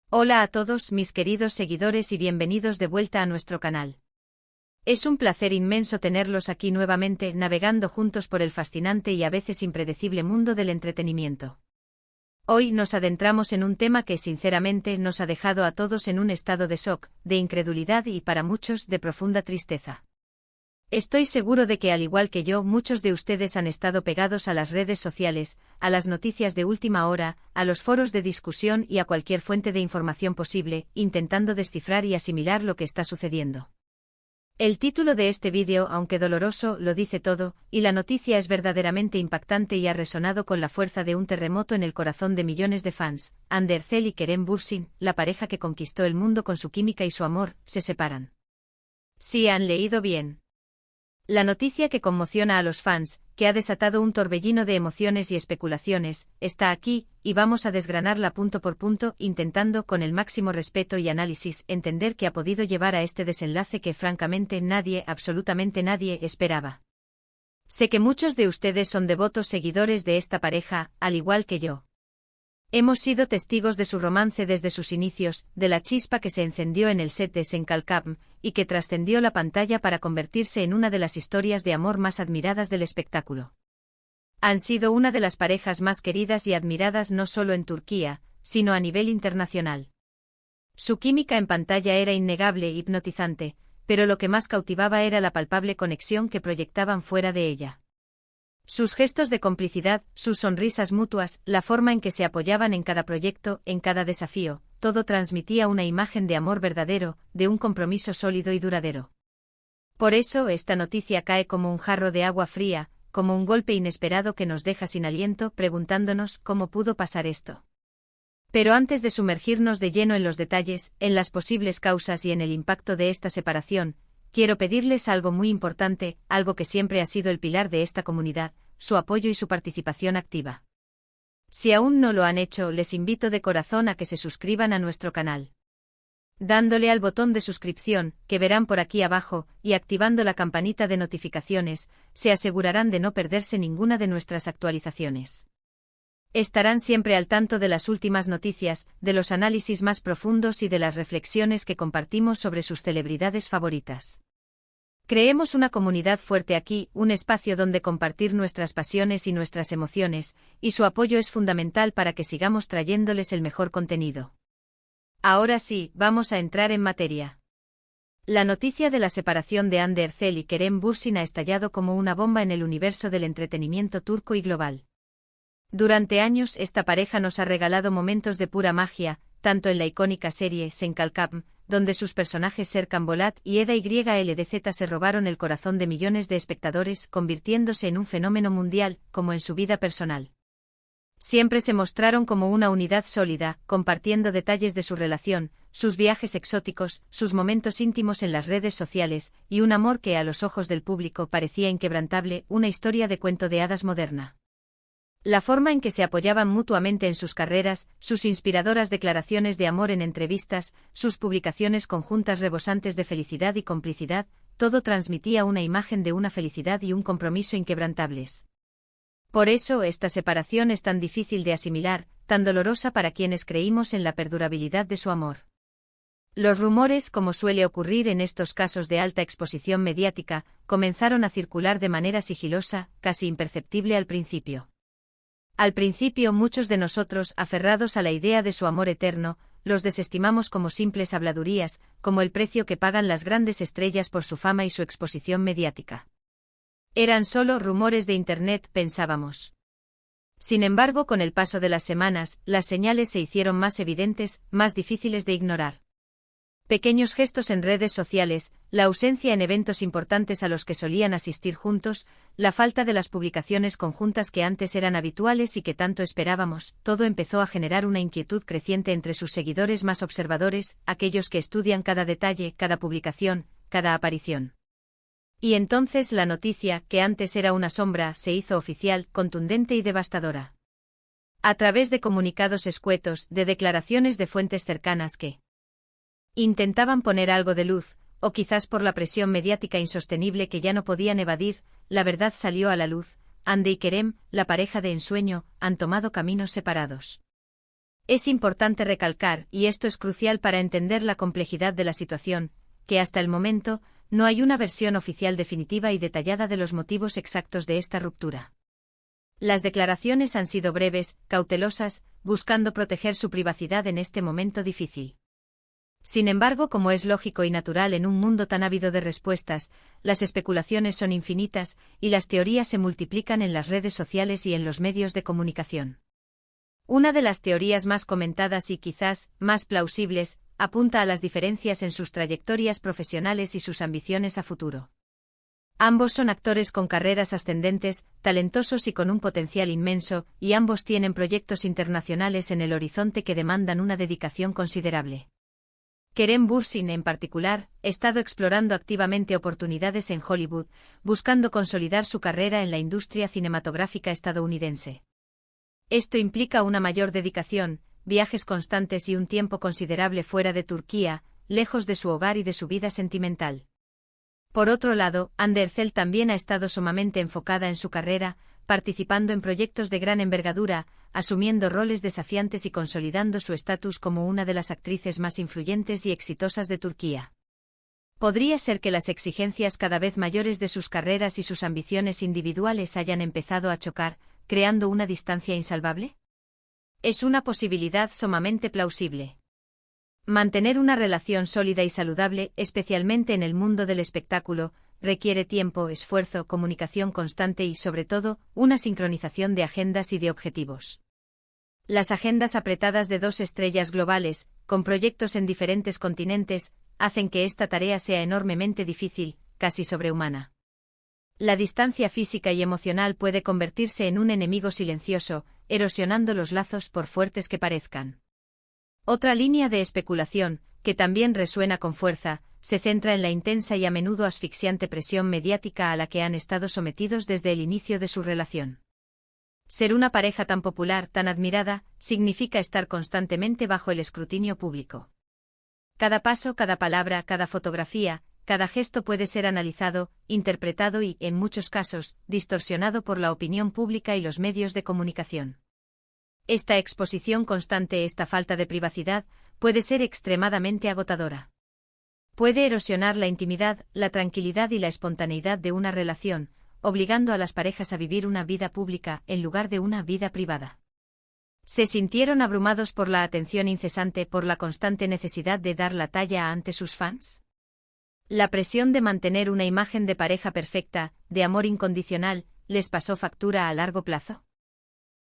Hola a todos mis queridos seguidores y bienvenidos de vuelta a nuestro canal. Es un placer inmenso tenerlos aquí nuevamente navegando juntos por el fascinante y a veces impredecible mundo del entretenimiento. Hoy nos adentramos en un tema que sinceramente nos ha dejado a todos en un estado de shock, de incredulidad y para muchos de profunda tristeza. Estoy seguro de que al igual que yo, muchos de ustedes han estado pegados a las redes sociales, a las noticias de última hora, a los foros de discusión y a cualquier fuente de información posible, intentando descifrar y asimilar lo que está sucediendo. El título de este vídeo, aunque doloroso, lo dice todo, y la noticia es verdaderamente impactante y ha resonado con la fuerza de un terremoto en el corazón de millones de fans. Hande Erçel y Kerem Bürsin, la pareja que conquistó el mundo con su química y su amor, se separan. Sí, han leído bien. La noticia que conmociona a los fans, que ha desatado un torbellino de emociones y especulaciones, está aquí, y vamos a desgranarla punto por punto, intentando, con el máximo respeto y análisis, entender qué ha podido llevar a este desenlace que francamente nadie, absolutamente nadie, esperaba. Sé que muchos de ustedes son devotos seguidores de esta pareja, al igual que yo. Hemos sido testigos de su romance desde sus inicios, de la chispa que se encendió en el set de Senkalkam, y que trascendió la pantalla para convertirse en una de las historias de amor más admiradas del espectáculo. Han sido una de las parejas más queridas y admiradas no solo en Turquía, sino a nivel internacional. Su química en pantalla era innegable e hipnotizante, pero lo que más cautivaba era la palpable conexión que proyectaban fuera de ella. Sus gestos de complicidad, sus sonrisas mutuas, la forma en que se apoyaban en cada proyecto, en cada desafío, todo transmitía una imagen de amor verdadero, de un compromiso sólido y duradero. Por eso esta noticia cae como un jarro de agua fría, como un golpe inesperado que nos deja sin aliento, preguntándonos cómo pudo pasar esto. Pero antes de sumergirnos de lleno en los detalles, en las posibles causas y en el impacto de esta separación, quiero pedirles algo muy importante, algo que siempre ha sido el pilar de esta comunidad, su apoyo y su participación activa. Si aún no lo han hecho, les invito de corazón a que se suscriban a nuestro canal. Dándole al botón de suscripción, que verán por aquí abajo, y activando la campanita de notificaciones, se asegurarán de no perderse ninguna de nuestras actualizaciones. Estarán siempre al tanto de las últimas noticias, de los análisis más profundos y de las reflexiones que compartimos sobre sus celebridades favoritas. Creemos una comunidad fuerte aquí, un espacio donde compartir nuestras pasiones y nuestras emociones, y su apoyo es fundamental para que sigamos trayéndoles el mejor contenido. Ahora sí, vamos a entrar en materia. La noticia de la separación de Hande Erçel y Kerem Bürsin ha estallado como una bomba en el universo del entretenimiento turco y global. Durante años esta pareja nos ha regalado momentos de pura magia, tanto en la icónica serie Senkalkam, donde sus personajes Serkan Bolat y Eda YLDZ se robaron el corazón de millones de espectadores, convirtiéndose en un fenómeno mundial, como en su vida personal. Siempre se mostraron como una unidad sólida, compartiendo detalles de su relación, sus viajes exóticos, sus momentos íntimos en las redes sociales, y un amor que a los ojos del público parecía inquebrantable, una historia de cuento de hadas moderna. La forma en que se apoyaban mutuamente en sus carreras, sus inspiradoras declaraciones de amor en entrevistas, sus publicaciones conjuntas rebosantes de felicidad y complicidad, todo transmitía una imagen de una felicidad y un compromiso inquebrantables. Por eso esta separación es tan difícil de asimilar, tan dolorosa para quienes creímos en la perdurabilidad de su amor. Los rumores, como suele ocurrir en estos casos de alta exposición mediática, comenzaron a circular de manera sigilosa, casi imperceptible al principio. Al principio muchos de nosotros, aferrados a la idea de su amor eterno, los desestimamos como simples habladurías, como el precio que pagan las grandes estrellas por su fama y su exposición mediática. Eran solo rumores de Internet, pensábamos. Sin embargo, con el paso de las semanas, las señales se hicieron más evidentes, más difíciles de ignorar. Pequeños gestos en redes sociales, la ausencia en eventos importantes a los que solían asistir juntos, la falta de las publicaciones conjuntas que antes eran habituales y que tanto esperábamos, todo empezó a generar una inquietud creciente entre sus seguidores más observadores, aquellos que estudian cada detalle, cada publicación, cada aparición. Y entonces la noticia, que antes era una sombra, se hizo oficial, contundente y devastadora. A través de comunicados escuetos, de declaraciones de fuentes cercanas que intentaban poner algo de luz, o quizás por la presión mediática insostenible que ya no podían evadir, la verdad salió a la luz. Hande y Kerem, la pareja de ensueño, han tomado caminos separados. Es importante recalcar, y esto es crucial para entender la complejidad de la situación, que hasta el momento, no hay una versión oficial definitiva y detallada de los motivos exactos de esta ruptura. Las declaraciones han sido breves, cautelosas, buscando proteger su privacidad en este momento difícil. Sin embargo, como es lógico y natural en un mundo tan ávido de respuestas, las especulaciones son infinitas, y las teorías se multiplican en las redes sociales y en los medios de comunicación. Una de las teorías más comentadas y quizás más plausibles, apunta a las diferencias en sus trayectorias profesionales y sus ambiciones a futuro. Ambos son actores con carreras ascendentes, talentosos y con un potencial inmenso, y ambos tienen proyectos internacionales en el horizonte que demandan una dedicación considerable. Kerem Bürsin, en particular, ha estado explorando activamente oportunidades en Hollywood, buscando consolidar su carrera en la industria cinematográfica estadounidense. Esto implica una mayor dedicación, viajes constantes y un tiempo considerable fuera de Turquía, lejos de su hogar y de su vida sentimental. Por otro lado, Hande Erçel también ha estado sumamente enfocada en su carrera, participando en proyectos de gran envergadura, asumiendo roles desafiantes y consolidando su estatus como una de las actrices más influyentes y exitosas de Turquía. ¿Podría ser que las exigencias cada vez mayores de sus carreras y sus ambiciones individuales hayan empezado a chocar, creando una distancia insalvable? Es una posibilidad sumamente plausible. Mantener una relación sólida y saludable, especialmente en el mundo del espectáculo, requiere tiempo, esfuerzo, comunicación constante y, sobre todo, una sincronización de agendas y de objetivos. Las agendas apretadas de dos estrellas globales, con proyectos en diferentes continentes, hacen que esta tarea sea enormemente difícil, casi sobrehumana. La distancia física y emocional puede convertirse en un enemigo silencioso, erosionando los lazos por fuertes que parezcan. Otra línea de especulación, que también resuena con fuerza, se centra en la intensa y a menudo asfixiante presión mediática a la que han estado sometidos desde el inicio de su relación. Ser una pareja tan popular, tan admirada, significa estar constantemente bajo el escrutinio público. Cada paso, cada palabra, cada fotografía, cada gesto puede ser analizado, interpretado y, en muchos casos, distorsionado por la opinión pública y los medios de comunicación. Esta exposición constante, esta falta de privacidad, puede ser extremadamente agotadora. Puede erosionar la intimidad, la tranquilidad y la espontaneidad de una relación, obligando a las parejas a vivir una vida pública en lugar de una vida privada. Se sintieron abrumados por la atención incesante, por la constante necesidad de dar la talla ante sus fans. La presión de mantener una imagen de pareja perfecta, de amor incondicional, ¿les pasó factura a largo plazo?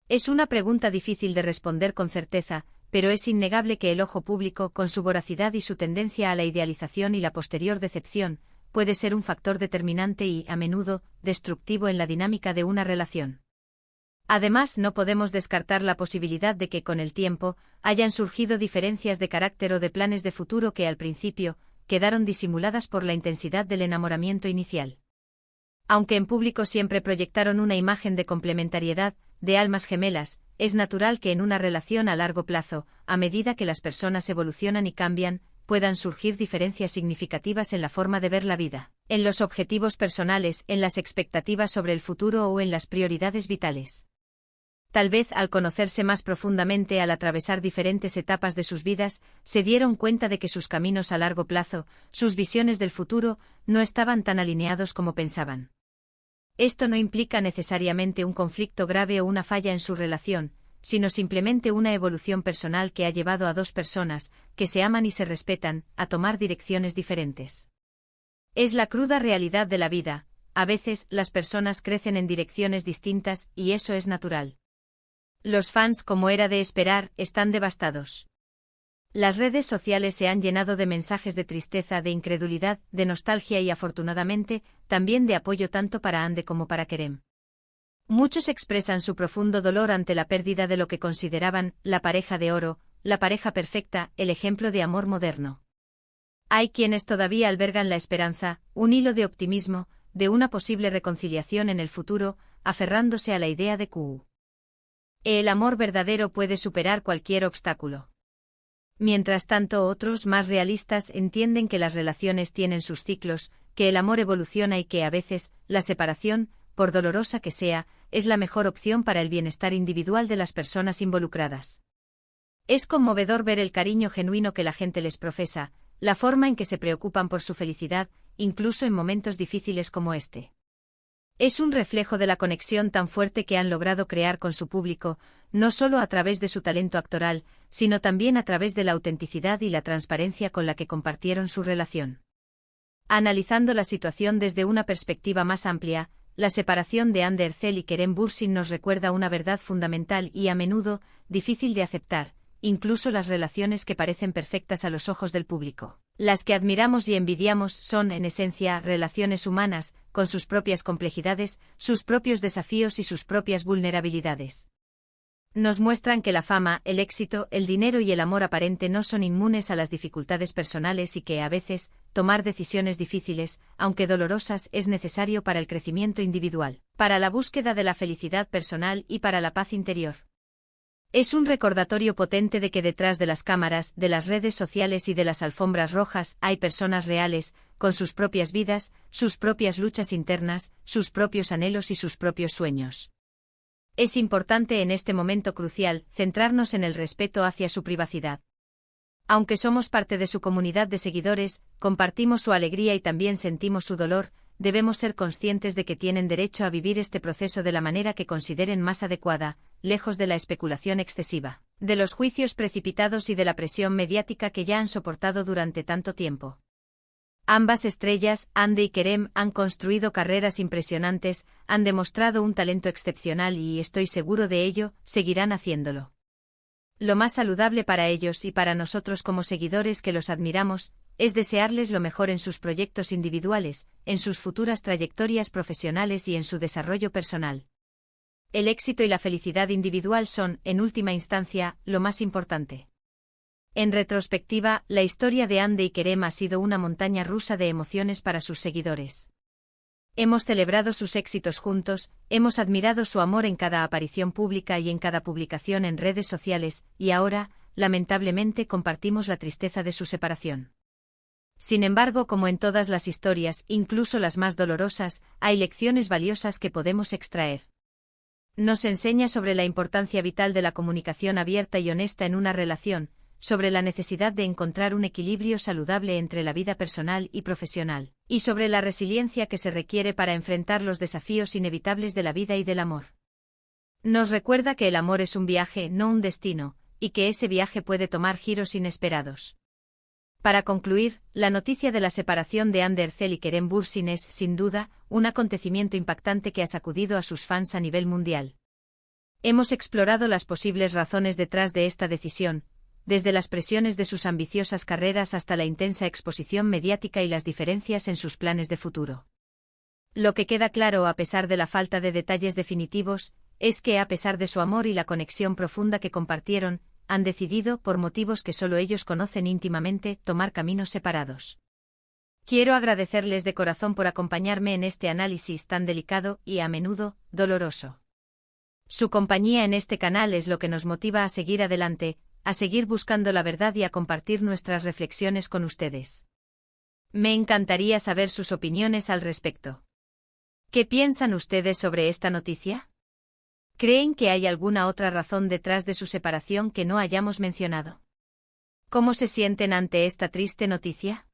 Es una pregunta difícil de responder con certeza, pero es innegable que el ojo público, con su voracidad y su tendencia a la idealización y la posterior decepción, puede ser un factor determinante y, a menudo, destructivo en la dinámica de una relación. Además, no podemos descartar la posibilidad de que, con el tiempo, hayan surgido diferencias de carácter o de planes de futuro que, al principio, quedaron disimuladas por la intensidad del enamoramiento inicial. Aunque en público siempre proyectaron una imagen de complementariedad, de almas gemelas, es natural que en una relación a largo plazo, a medida que las personas evolucionan y cambian, puedan surgir diferencias significativas en la forma de ver la vida, en los objetivos personales, en las expectativas sobre el futuro o en las prioridades vitales. Tal vez al conocerse más profundamente, al atravesar diferentes etapas de sus vidas, se dieron cuenta de que sus caminos a largo plazo, sus visiones del futuro, no estaban tan alineados como pensaban. Esto no implica necesariamente un conflicto grave o una falla en su relación, sino simplemente una evolución personal que ha llevado a dos personas, que se aman y se respetan, a tomar direcciones diferentes. Es la cruda realidad de la vida, a veces las personas crecen en direcciones distintas y eso es natural. Los fans, como era de esperar, están devastados. Las redes sociales se han llenado de mensajes de tristeza, de incredulidad, de nostalgia y afortunadamente, también de apoyo tanto para Hande como para Kerem. Muchos expresan su profundo dolor ante la pérdida de lo que consideraban la pareja de oro, la pareja perfecta, el ejemplo de amor moderno. Hay quienes todavía albergan la esperanza, un hilo de optimismo, de una posible reconciliación en el futuro, aferrándose a la idea de que el amor verdadero puede superar cualquier obstáculo. Mientras tanto, otros, más realistas, entienden que las relaciones tienen sus ciclos, que el amor evoluciona y que a veces, la separación, por dolorosa que sea, es la mejor opción para el bienestar individual de las personas involucradas. Es conmovedor ver el cariño genuino que la gente les profesa, la forma en que se preocupan por su felicidad, incluso en momentos difíciles como este. Es un reflejo de la conexión tan fuerte que han logrado crear con su público, no solo a través de su talento actoral, sino también a través de la autenticidad y la transparencia con la que compartieron su relación. Analizando la situación desde una perspectiva más amplia, la separación de Hande Erçel y Kerem Bürsin nos recuerda una verdad fundamental y, a menudo, difícil de aceptar: incluso las relaciones que parecen perfectas a los ojos del público, las que admiramos y envidiamos, son, en esencia, relaciones humanas, con sus propias complejidades, sus propios desafíos y sus propias vulnerabilidades. Nos muestran que la fama, el éxito, el dinero y el amor aparente no son inmunes a las dificultades personales y que, a veces, tomar decisiones difíciles, aunque dolorosas, es necesario para el crecimiento individual, para la búsqueda de la felicidad personal y para la paz interior. Es un recordatorio potente de que detrás de las cámaras, de las redes sociales y de las alfombras rojas hay personas reales, con sus propias vidas, sus propias luchas internas, sus propios anhelos y sus propios sueños. Es importante en este momento crucial centrarnos en el respeto hacia su privacidad. Aunque somos parte de su comunidad de seguidores, compartimos su alegría y también sentimos su dolor, debemos ser conscientes de que tienen derecho a vivir este proceso de la manera que consideren más adecuada, lejos de la especulación excesiva, de los juicios precipitados y de la presión mediática que ya han soportado durante tanto tiempo. Ambas estrellas, Hande y Kerem, han construido carreras impresionantes, han demostrado un talento excepcional y, estoy seguro de ello, seguirán haciéndolo. Lo más saludable para ellos y para nosotros como seguidores que los admiramos, es desearles lo mejor en sus proyectos individuales, en sus futuras trayectorias profesionales y en su desarrollo personal. El éxito y la felicidad individual son, en última instancia, lo más importante. En retrospectiva, la historia de Hande y Kerem ha sido una montaña rusa de emociones para sus seguidores. Hemos celebrado sus éxitos juntos, hemos admirado su amor en cada aparición pública y en cada publicación en redes sociales, y ahora, lamentablemente, compartimos la tristeza de su separación. Sin embargo, como en todas las historias, incluso las más dolorosas, hay lecciones valiosas que podemos extraer. Nos enseña sobre la importancia vital de la comunicación abierta y honesta en una relación, sobre la necesidad de encontrar un equilibrio saludable entre la vida personal y profesional, y sobre la resiliencia que se requiere para enfrentar los desafíos inevitables de la vida y del amor. Nos recuerda que el amor es un viaje, no un destino, y que ese viaje puede tomar giros inesperados. Para concluir, la noticia de la separación de Hande Erçel y Kerem Bürsin es, sin duda, un acontecimiento impactante que ha sacudido a sus fans a nivel mundial. Hemos explorado las posibles razones detrás de esta decisión, desde las presiones de sus ambiciosas carreras hasta la intensa exposición mediática y las diferencias en sus planes de futuro. Lo que queda claro, a pesar de la falta de detalles definitivos, es que, a pesar de su amor y la conexión profunda que compartieron, han decidido, por motivos que solo ellos conocen íntimamente, tomar caminos separados. Quiero agradecerles de corazón por acompañarme en este análisis tan delicado y, a menudo, doloroso. Su compañía en este canal es lo que nos motiva a seguir adelante, a seguir buscando la verdad y a compartir nuestras reflexiones con ustedes. Me encantaría saber sus opiniones al respecto. ¿Qué piensan ustedes sobre esta noticia? ¿Creen que hay alguna otra razón detrás de su separación que no hayamos mencionado? ¿Cómo se sienten ante esta triste noticia?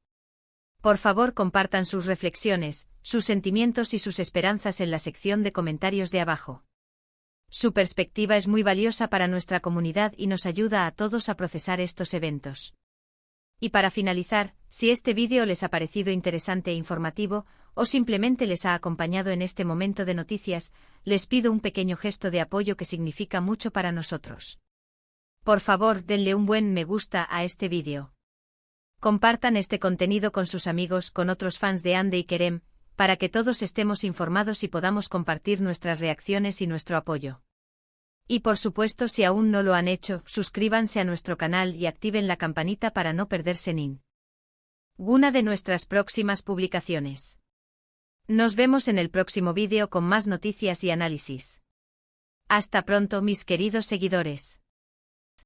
Por favor, compartan sus reflexiones, sus sentimientos y sus esperanzas en la sección de comentarios de abajo. Su perspectiva es muy valiosa para nuestra comunidad y nos ayuda a todos a procesar estos eventos. Y para finalizar, si este vídeo les ha parecido interesante e informativo, o simplemente les ha acompañado en este momento de noticias, les pido un pequeño gesto de apoyo que significa mucho para nosotros. Por favor, denle un buen me gusta a este vídeo. Compartan este contenido con sus amigos, con otros fans de Hande y Kerem, para que todos estemos informados y podamos compartir nuestras reacciones y nuestro apoyo. Y por supuesto, si aún no lo han hecho, suscríbanse a nuestro canal y activen la campanita para no perderse ninguna de nuestras próximas publicaciones. Nos vemos en el próximo vídeo con más noticias y análisis. Hasta pronto, mis queridos seguidores.